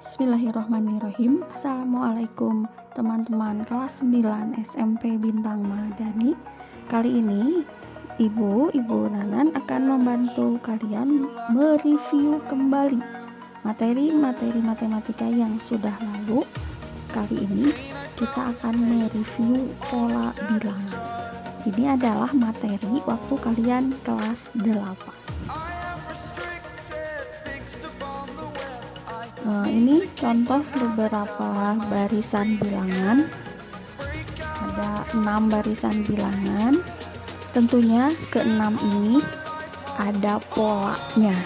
Bismillahirrahmanirrahim. Assalamualaikum teman-teman kelas 9 SMP Bintang Madani. Kali ini Ibu Nanan akan membantu kalian mereview kembali materi-materi matematika yang sudah lalu. Kali ini kita akan mereview pola bilangan. Ini adalah materi waktu kalian kelas 8. Ini contoh beberapa barisan bilangan. Ada 6 barisan bilangan. Tentunya ke-6 ini ada polanya,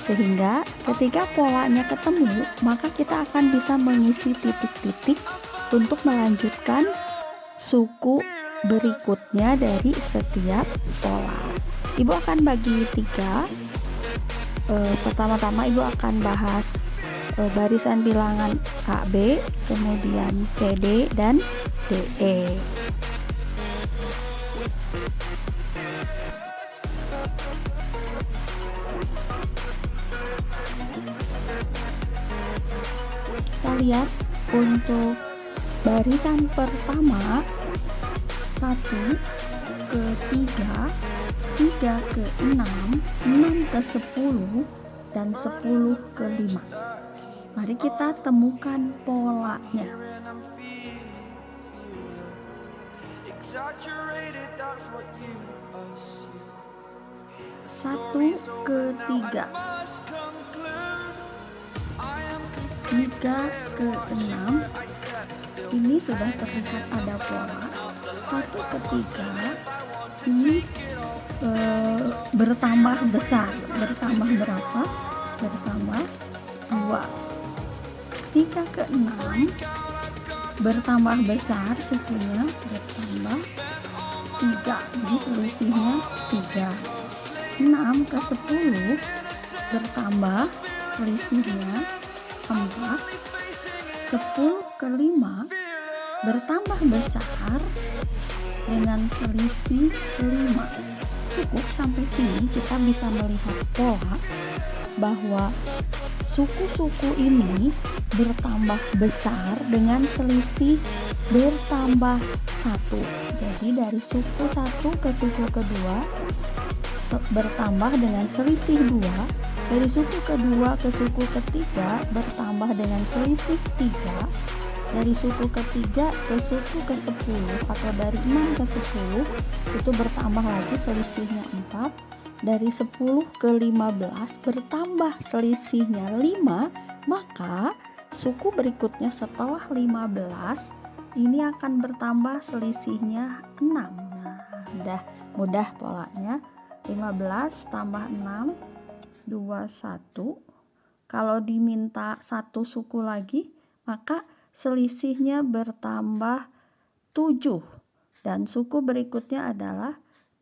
sehingga ketika polanya ketemu, maka kita akan bisa mengisi titik-titik untuk melanjutkan suku berikutnya dari setiap pola. Ibu akan bagi 3. Pertama-tama Ibu akan bahas barisan bilangan AB, kemudian CD dan DE. Kita lihat untuk barisan pertama 1 ke 3, 3 ke 6, 6 ke 10 dan 10 ke 5. Mari kita temukan polanya. 1 ke 3, 3 ke 6. Ini sudah terlihat ada pola. 1 ke 3 ini bertambah besar. Bertambah berapa? Bertambah 2. 3 ke 6 bertambah besar, sukunya bertambah 3, jadi selisihnya 3. 6 ke 10 bertambah, selisihnya 4. 10 ke 5 bertambah besar dengan selisih 5. Cukup sampai sini kita bisa melihat pola bahwa suku-suku ini bertambah besar dengan selisih bertambah 1. Jadi dari suku 1 ke suku kedua bertambah dengan selisih 2. Dari suku kedua ke suku ketiga bertambah dengan selisih 3. Dari suku ketiga ke suku ke-10 atau dari 6 ke 10 itu bertambah lagi, selisihnya 4. Dari 10 ke 15 bertambah selisihnya 5, maka suku berikutnya setelah 15 ini akan bertambah selisihnya 6. Nah, mudah polanya. 15 tambah 6 21. Kalau diminta satu suku lagi, maka selisihnya bertambah 7 dan suku berikutnya adalah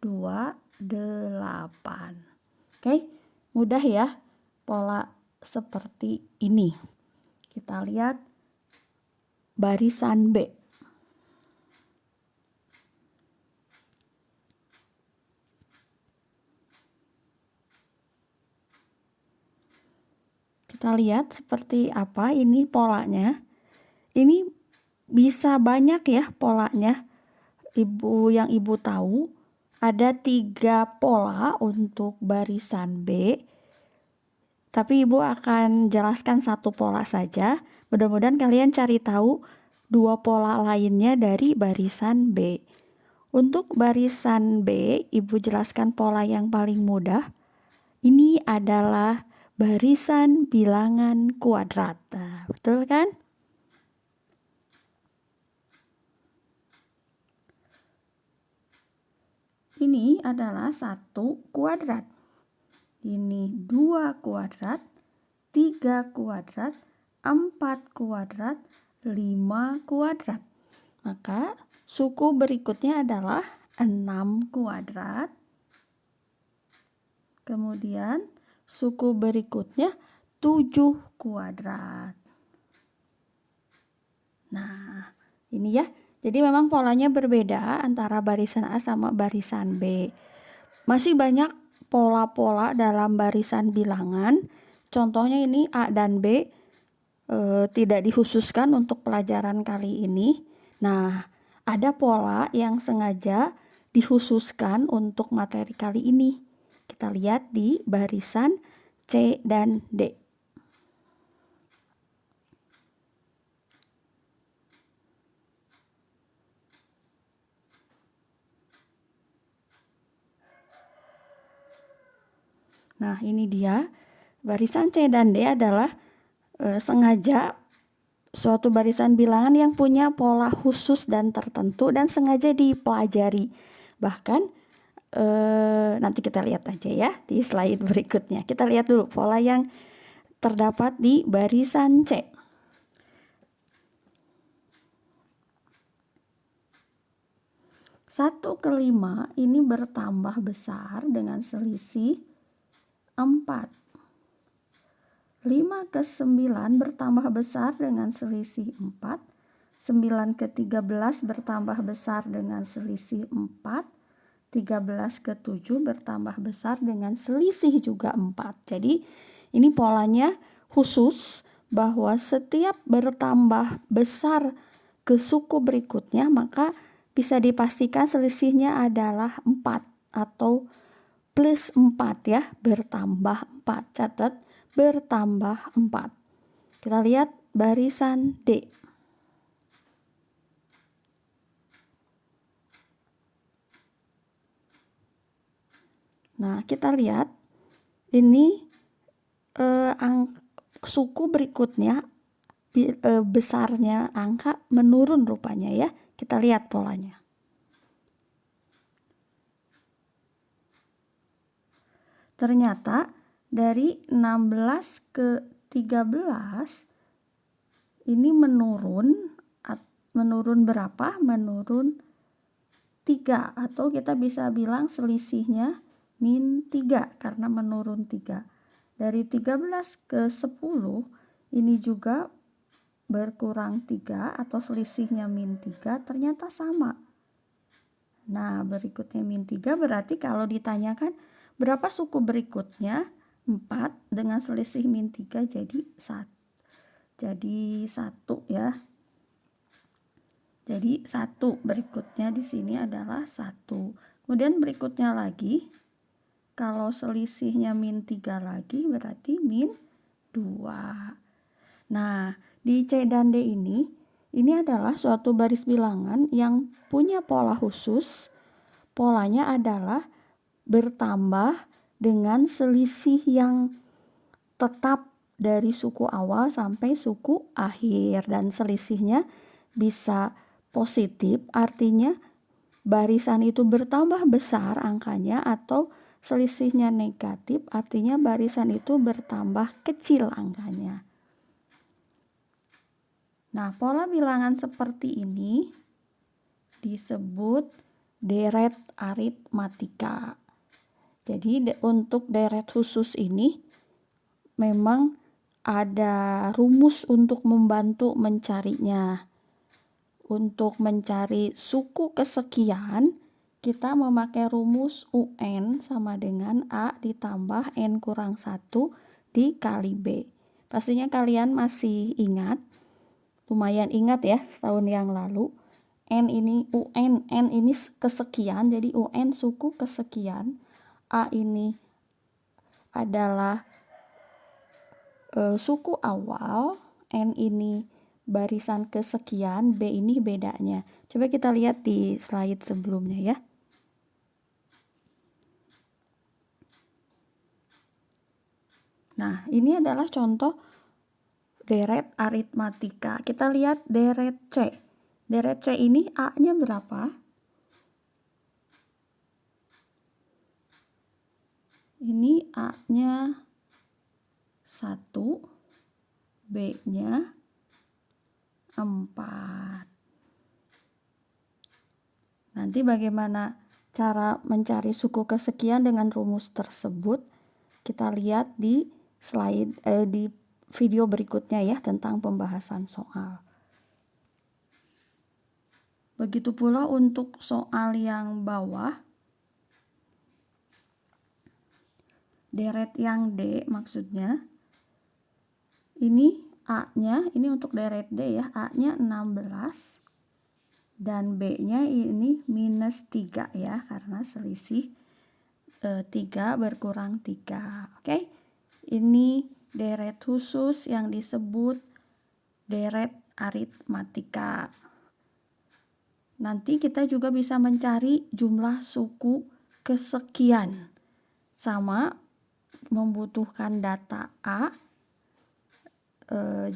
28. Oke, mudah ya pola seperti ini. Kita lihat barisan B. Kita lihat seperti apa ini polanya. Ini bisa banyak ya polanya. Yang Ibu tahu ada 3 pola untuk barisan B. Tapi Ibu akan jelaskan 1 pola saja. Mudah-mudahan kalian cari tahu 2 pola lainnya dari barisan B. Untuk barisan B, Ibu jelaskan pola yang paling mudah. Ini adalah barisan bilangan kuadrat. Nah, betul kan? Ini adalah 1 kuadrat. Ini 2 kuadrat, 3 kuadrat, 4 kuadrat, 5 kuadrat. Maka suku berikutnya adalah 6 kuadrat. Kemudian suku berikutnya 7 kuadrat. Nah, ini ya. Jadi memang polanya berbeda antara barisan A sama barisan B. Masih banyak pola-pola dalam barisan bilangan. Contohnya ini A dan B tidak dikhususkan untuk pelajaran kali ini. Nah, ada pola yang sengaja dikhususkan untuk materi kali ini. Kita lihat di barisan C dan D. Nah, ini dia. Barisan C dan D adalah sengaja suatu barisan bilangan yang punya pola khusus dan tertentu dan sengaja dipelajari. Bahkan nanti kita lihat aja ya di slide berikutnya. Kita lihat dulu pola yang terdapat di barisan C. Satu ke 5 ini bertambah besar dengan selisih 4. 5 ke 9 bertambah besar dengan selisih 4. 9 ke 13 bertambah besar dengan selisih 4. 13 ke 7 bertambah besar dengan selisih juga 4. Jadi ini polanya khusus bahwa setiap bertambah besar ke suku berikutnya maka bisa dipastikan selisihnya adalah 4 atau plus 4 ya, bertambah 4. Catat bertambah 4. Kita lihat barisan D. Nah, kita lihat ini suku berikutnya besarnya angka menurun rupanya ya. Kita lihat polanya. Ternyata dari 16 ke 13 ini menurun berapa? Menurun 3 atau kita bisa bilang selisihnya min 3 karena menurun 3. Dari 13 ke 10 ini juga berkurang 3 atau selisihnya min 3 ternyata sama. Nah, berikutnya min 3 berarti kalau ditanyakan berapa suku berikutnya? 4 dengan selisih min 3 jadi 1. Jadi 1 ya. Jadi 1 berikutnya di sini adalah 1. Kemudian berikutnya lagi kalau selisihnya min 3 lagi berarti min 2. Nah, di C dan D ini adalah suatu baris bilangan yang punya pola khusus. Polanya adalah bertambah dengan selisih yang tetap dari suku awal sampai suku akhir dan selisihnya bisa positif, artinya barisan itu bertambah besar angkanya, atau selisihnya negatif, artinya barisan itu bertambah kecil angkanya. Nah, pola bilangan seperti ini disebut deret aritmatika. Jadi untuk deret khusus ini memang ada rumus untuk membantu mencarinya. Untuk mencari suku kesekian, kita memakai rumus UN sama dengan A ditambah N kurang 1 dikali B. Pastinya kalian masih ingat, lumayan ingat ya tahun yang lalu. N ini UN, N ini kesekian, jadi UN suku kesekian. A ini adalah suku awal, N ini barisan kesekian, B ini bedanya. Coba kita lihat di slide sebelumnya ya. Nah, ini adalah contoh deret aritmatika. Kita lihat deret C. Deret C ini A-nya berapa? Ini A-nya 1, B-nya 4. Nanti bagaimana cara mencari suku kesekian dengan rumus tersebut? Kita lihat di slide di video berikutnya ya tentang pembahasan soal. Begitu pula untuk soal yang bawah. Deret yang D maksudnya. Ini A-nya ini untuk deret D ya, A-nya 16 dan B-nya ini minus 3 ya, karena selisih 3 berkurang 3. Oke, ini deret khusus yang disebut deret aritmatika. Nanti kita juga bisa mencari jumlah suku kesekian, sama membutuhkan data A,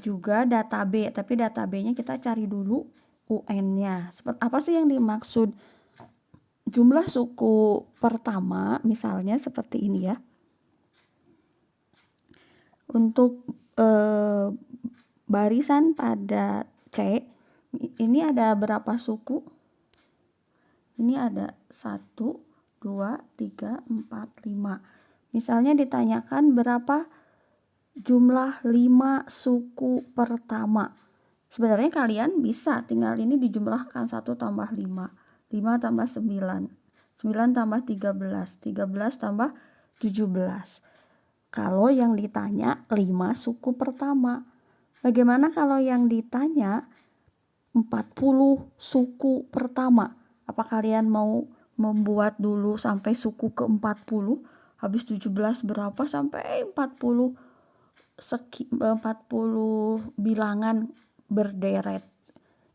juga data B, tapi data B-nya kita cari dulu UN-nya. Apa sih yang dimaksud jumlah suku pertama? Misalnya seperti ini ya. Untuk barisan pada C, ini ada berapa suku? Ini ada 1, 2, 3, 4, 5. Misalnya ditanyakan berapa jumlah 5 suku pertama. Sebenarnya kalian bisa tinggal ini dijumlahkan 1 tambah 5, 5 tambah 9, 9 tambah 13, 13 tambah 17. Kalau yang ditanya 5 suku pertama. Bagaimana kalau yang ditanya 40 suku pertama? Apa kalian mau membuat dulu sampai suku ke 40, habis 17 berapa sampai 40 bilangan berderet?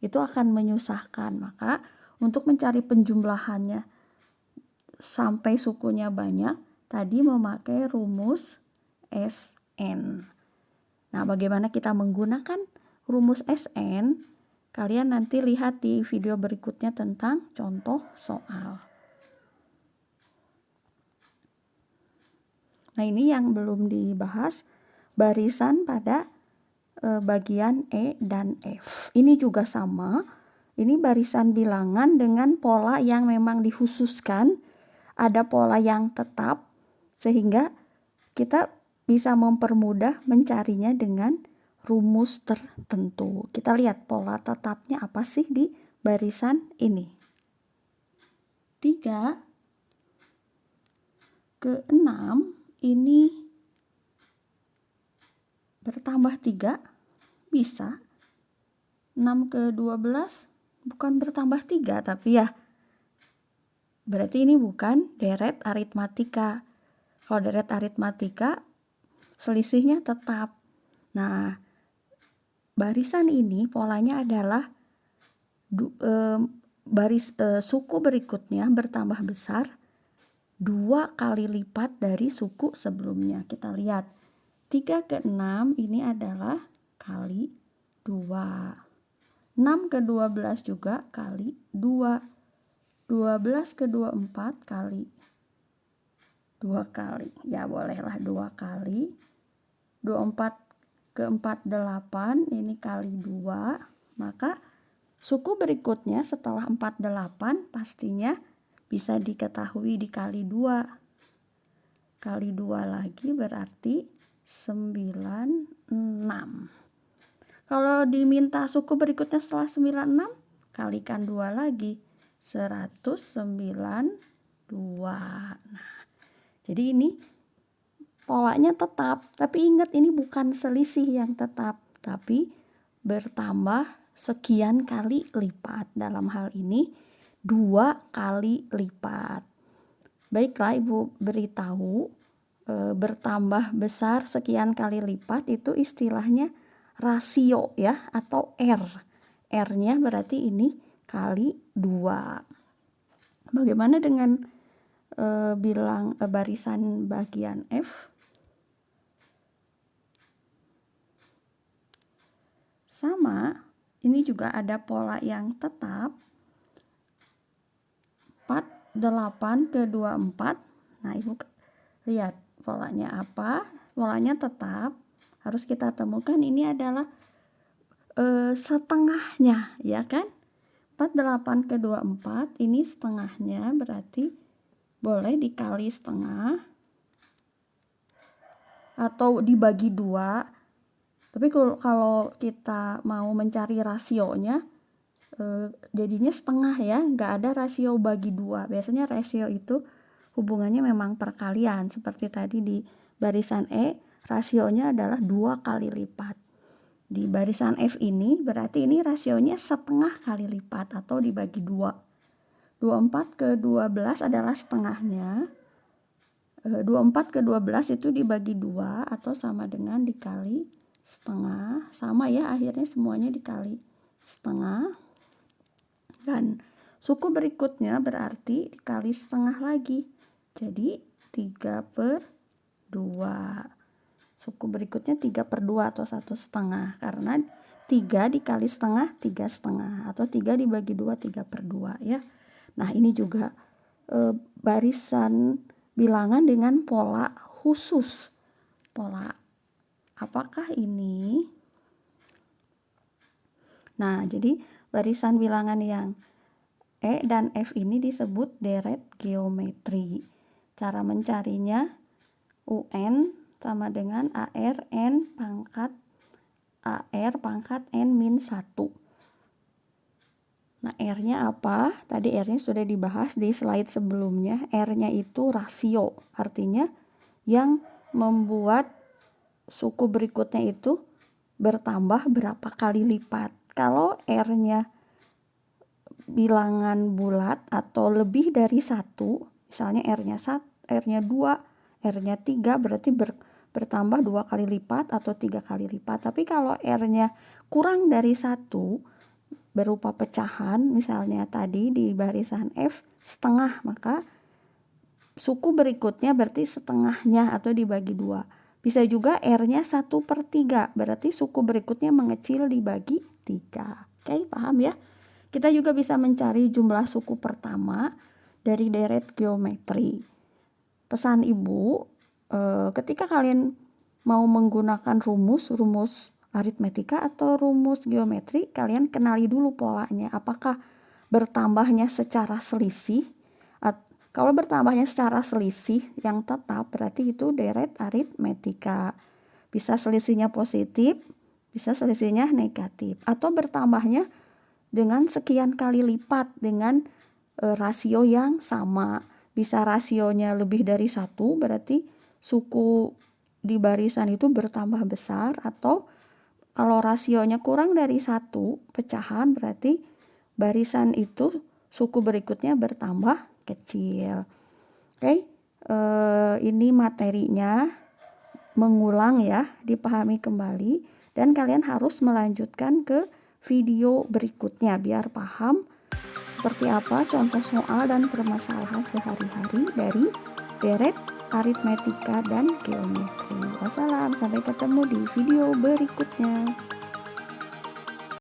Itu akan menyusahkan. Maka untuk mencari penjumlahannya sampai sukunya banyak, tadi memakai rumus SN. Nah, bagaimana kita menggunakan rumus SN? Kalian nanti lihat di video berikutnya tentang contoh soal. Nah, ini yang belum dibahas, barisan pada bagian E dan F. Ini juga sama. Ini barisan bilangan dengan pola yang memang dikhususkan. Ada pola yang tetap, sehingga kita bisa mempermudah mencarinya dengan rumus tertentu. Kita lihat pola tetapnya apa sih di barisan ini. 3 ke 6 ini bertambah 3, bisa. 6 ke 12 bukan bertambah 3, tapi ya berarti ini bukan deret aritmatika. Kalau deret aritmatika selisihnya tetap. Nah, barisan ini polanya adalah suku berikutnya bertambah besar 2 kali lipat dari suku sebelumnya. Kita lihat 3 ke 6 ini adalah kali 2. 6 ke 12 juga kali 2. 12 ke 24 kali 2 kali. Ya bolehlah 2 kali. 24 ke 48 ini kali 2. Maka suku berikutnya setelah 48 pastinya bisa diketahui dikali 2. Kali 2 lagi berarti 96. Kalau diminta suku berikutnya setelah 96, kalikan 2 lagi, 192. Nah, jadi ini polanya tetap, tapi ingat ini bukan selisih yang tetap, tapi bertambah sekian kali lipat. Dalam hal ini 2 kali lipat. Baiklah, Ibu beritahu bertambah besar sekian kali lipat itu istilahnya rasio ya, atau R. R-nya berarti ini kali 2. Bagaimana dengan barisan bagian F? Sama, ini juga ada pola yang tetap. 48 ke 24. Nah, Ibu lihat polanya apa? Polanya tetap. Harus kita temukan ini adalah setengahnya, ya kan? 48 ke 24 ini setengahnya, berarti boleh dikali setengah atau dibagi 2. Tapi kalau kita mau mencari rasionya, jadinya setengah ya, nggak ada rasio bagi 2. Biasanya rasio itu hubungannya memang perkalian. Seperti tadi di barisan E, rasionya adalah 2 kali lipat. Di barisan F ini berarti ini rasionya setengah kali lipat atau dibagi 2. 24 ke 12 adalah setengahnya. 24 ke 12 itu dibagi 2 atau sama dengan dikali setengah. Sama ya, akhirnya semuanya dikali setengah. Dan suku berikutnya berarti dikali setengah lagi. Jadi 3/2. Suku berikutnya 3/2 atau 1/2. Karena 3 dikali setengah 3/2. Atau 3 dibagi 2 3/2 ya. Nah ini juga barisan bilangan dengan pola khusus. Pola apakah ini? Nah, jadi barisan bilangan yang E dan F ini disebut deret geometri. Cara mencarinya UN sama dengan AR N pangkat N min 1. Nah, R-nya apa? Tadi R-nya sudah dibahas di slide sebelumnya. R-nya itu rasio. Artinya yang membuat suku berikutnya itu bertambah berapa kali lipat. Kalau R-nya bilangan bulat atau lebih dari 1, misalnya R-nya 2, R-nya 3, berarti bertambah 2 kali lipat atau 3 kali lipat. Tapi kalau R-nya kurang dari 1, berupa pecahan, misalnya tadi di barisan F setengah, maka suku berikutnya berarti setengahnya atau dibagi 2. Bisa juga R-nya 1/3, berarti suku berikutnya mengecil dibagi 3. Oke, paham ya? Kita juga bisa mencari jumlah suku pertama dari deret geometri. Pesan ibu, ketika kalian mau menggunakan rumus aritmetika atau rumus geometri, kalian kenali dulu polanya. Apakah bertambahnya secara selisih? Kalau bertambahnya secara selisih yang tetap, berarti itu deret aritmetika. Bisa selisihnya positif, bisa selisihnya negatif. Atau bertambahnya dengan sekian kali lipat dengan rasio yang sama. Bisa rasionya lebih dari 1, berarti suku di barisan itu bertambah besar. Atau kalau rasionya kurang dari 1 pecahan, berarti barisan itu suku berikutnya bertambah kecil. Oke, ini materinya mengulang ya, dipahami kembali. Dan kalian harus melanjutkan ke video berikutnya biar paham seperti apa contoh soal dan permasalahan sehari-hari dari deret aritmetika dan geometri. Wassalam, sampai ketemu di video berikutnya.